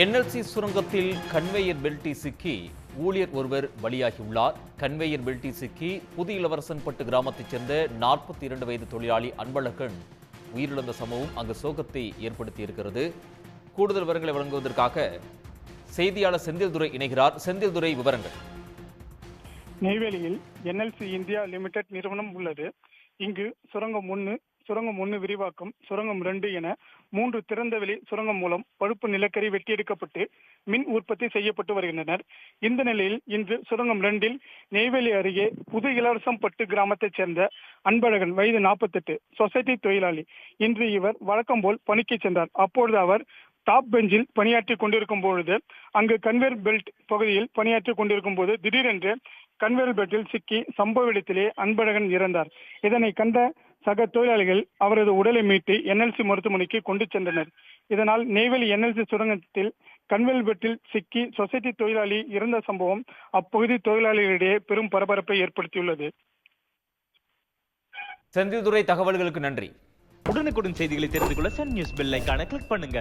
NLC சுரங்கத்தில் conveyor பெல்ட்டி சிக்கி ஊழியர் ஒருவர் பலியாகியுள்ளார். கன்வேயர் பெல்ட்டி சிக்கி புது இளவரசன்பட்டு கிராமத்தைச் சேர்ந்த 42 வயது தொழிலாளி அன்பழகன் உயிரிழந்த சம்பவம் அங்கு சோகத்தை ஏற்படுத்தியிருக்கிறது. கூடுதல் விவரங்களை வழங்குவதற்காக செய்தியாளர் செந்தில்துரை இணைகிறார். செந்தில்துரை, விவரங்கள். நெய்வேலியில் என்எல்சி இந்தியா லிமிடெட் நிறுவனம் உள்ளது. இங்கு சுரங்கம் 1 விரிவாக்கம், சுரங்கம் 2 என 3 திறந்தவெளி சுரங்கம் மூலம் பழுப்பு நிலக்கரி வெட்டியெடுக்கப்பட்டு மின் உற்பத்தி செய்யப்பட்டு வருகின்றனர். இந்த நிலையில் இன்று சுரங்கம் 2 நெய்வேலி அருகே புது இளவரசம்பட்டு கிராமத்தைச் சேர்ந்த அன்பழகன், வயது 48, சொசைட்டி தொழிலாளி. இன்று இவர் வழக்கம் போல் பணிக்கு சென்றார். அப்பொழுது அவர் டாப் பெஞ்சில் பணியாற்றி கொண்டிருக்கும் பொழுது அங்கு கன்வேயர் பெல்ட் பகுதியில் பணியாற்றி கொண்டிருக்கும் போது திடீரென்று கன்வேயர் பெல்ட்டில் சிக்கி சம்பவ இடத்திலே அன்பழகன் இறந்தார். இதனை கண்ட சக தொழிலாளிகள் அவரது உடலை மீட்டு என்எல்சி மருத்துவமனைக்கு கொண்டு சென்றனர். இதனால் நெய்வேலி என்எல்சி சுரங்கத்தில் கன்வேயர் பெல்ட்டில் சிக்கி சொசைட்டி தொழிலாளி இறந்த சம்பவம் அப்பகுதி தொழிலாளிகளிடையே பெரும் பரபரப்பை ஏற்படுத்தியுள்ளது. செந்தில்துரை, தகவல்களுக்கு நன்றி. உடனுக்குடன் செய்திகளை தெரிந்து கொள்ள சன் நியூஸ் பெல் ஐகானை கிளிக் பண்ணுங்க.